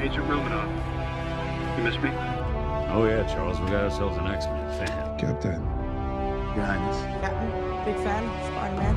Agent Romanoff. You miss me? Oh yeah, Charles, we got ourselves an X-Men fan. Captain. Your Highness. Captain, big fan, Spider-Man.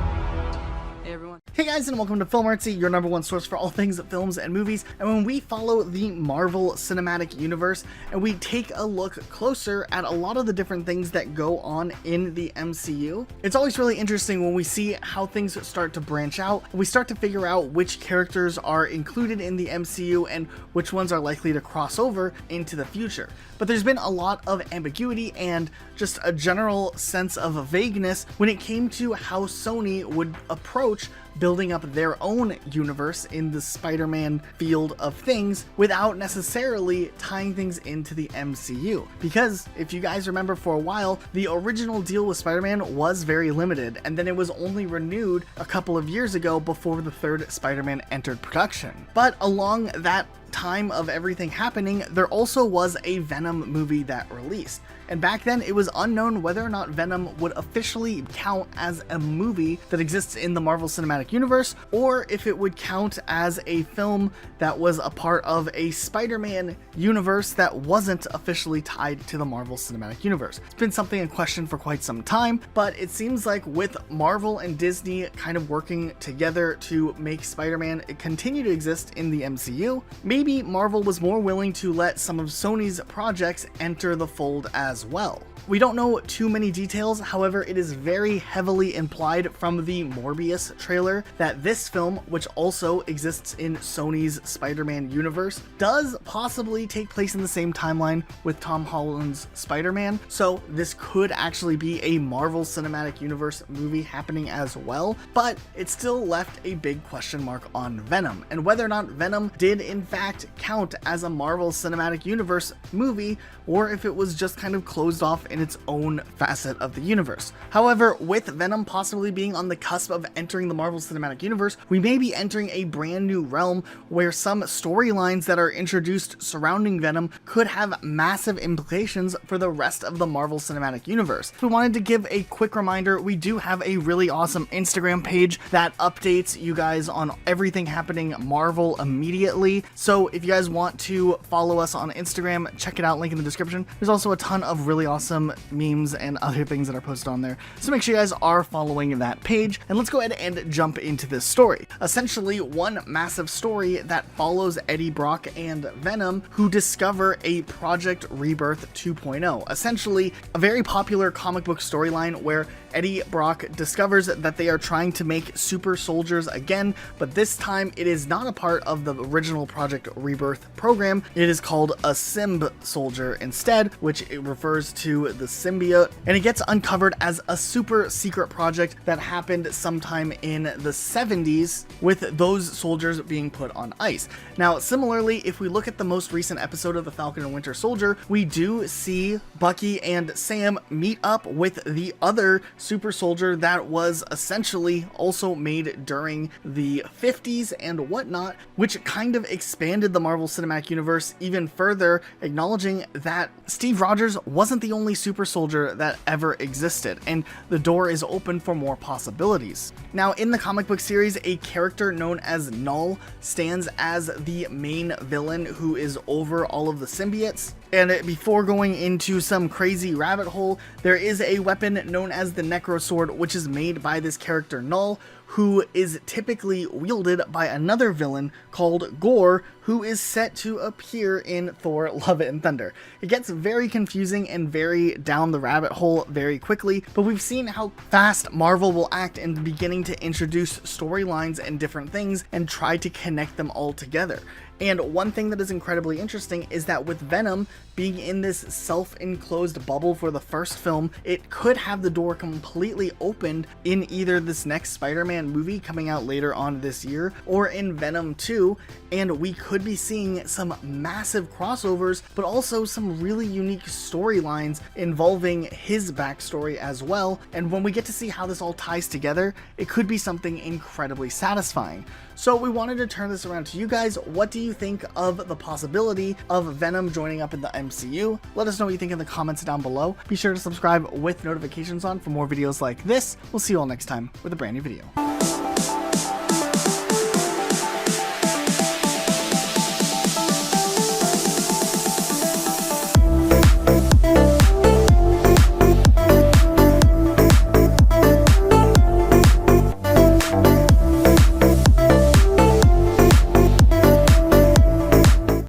Hey everyone. Hey guys, and welcome to 𝗏𝗏𝗏𝗏𝗏, your number one source for all things films and movies. And when we follow the Marvel Cinematic Universe and we take a look closer at a lot of the different things that go on in the MCU, it's always really interesting when we see how things start to branch out. We start to figure out which characters are included in the MCU and which ones are likely to cross over into the future. But there's been a lot of ambiguity and just a general sense of vagueness when it came to how Sony would approach building up their own universe in the Spider-Man field of things without necessarily tying things into the MCU. Because if you guys remember, for a while, the original deal with Spider-Man was very limited, and then it was only renewed a couple of years ago before the third Spider-Man entered production. But along that time of everything happening, there also was a Venom movie that released. And back then, it was unknown whether or not Venom would officially count as a movie that exists in the Marvel Cinematic Universe, or if it would count as a film that was a part of a Spider-Man universe that wasn't officially tied to the Marvel Cinematic Universe. It's been something in question for quite some time, but it seems like with Marvel and Disney kind of working together to make Spider-Man continue to exist in the MCU, maybe Marvel was more willing to let some of Sony's projects enter the fold as well. We don't know too many details, however, it is very heavily implied from the Morbius trailer that this film, which also exists in Sony's Spider-Man universe, does possibly take place in the same timeline with Tom Holland's Spider-Man, so this could actually be a Marvel Cinematic Universe movie happening as well, but it still left a big question mark on Venom, and whether or not Venom did in fact count as a Marvel Cinematic Universe movie, or if it was just kind of closed off in its own facet of the universe. However, with Venom possibly being on the cusp of entering the Marvel Cinematic Universe, we may be entering a brand new realm where some storylines that are introduced surrounding Venom could have massive implications for the rest of the Marvel Cinematic Universe. We wanted to give a quick reminder, we do have a really awesome Instagram page that updates you guys on everything happening Marvel immediately. So if you guys want to follow us on Instagram, check it out, link in the description. There's also a ton of really awesome memes and other things that are posted on there, so make sure you guys are following that page. And let's go ahead and jump into this story. Essentially, one massive story that follows Eddie Brock and Venom, who discover a Project Rebirth 2.0, essentially a very popular comic book storyline where Eddie Brock discovers that they are trying to make super soldiers again, but this time it is not a part of the original Project Rebirth program. It is called a SYMB soldier instead, which it refers to the symbiote, and it gets uncovered as a super secret project that happened sometime in the 70s with those soldiers being put on ice. Now, similarly, if we look at the most recent episode of The Falcon and Winter Soldier, we do see Bucky and Sam meet up with the other super soldier that was essentially also made during the 50s and whatnot, which kind of expanded the Marvel Cinematic Universe even further, acknowledging that Steve Rogers wasn't the only super soldier that ever existed, and the door is open for more possibilities. Now, in the comic book series, a character known as Null stands as the main villain who is over all of the symbiotes. And before going into some crazy rabbit hole, there is a weapon known as the Necrosword, which is made by this character Null, who is typically wielded by another villain called Gorr, who is set to appear in Thor: Love and Thunder. It gets very confusing and very down the rabbit hole very quickly, but we've seen how fast Marvel will act in beginning to introduce storylines and different things and try to connect them all together. And one thing that is incredibly interesting is that with Venom being in this self-enclosed bubble for the first film, it could have the door completely opened in either this next Spider-Man movie coming out later on this year or in Venom 2, and we could be seeing some massive crossovers, but also some really unique storylines involving his backstory as well. And when we get to see how this all ties together, it could be something incredibly satisfying. So we wanted to turn this around to you guys. What do you think of the possibility of Venom joining up in the MCU? Let us know what you think in the comments down below. Be sure to subscribe with notifications on for more videos like this. We'll see you all next time with a brand new video.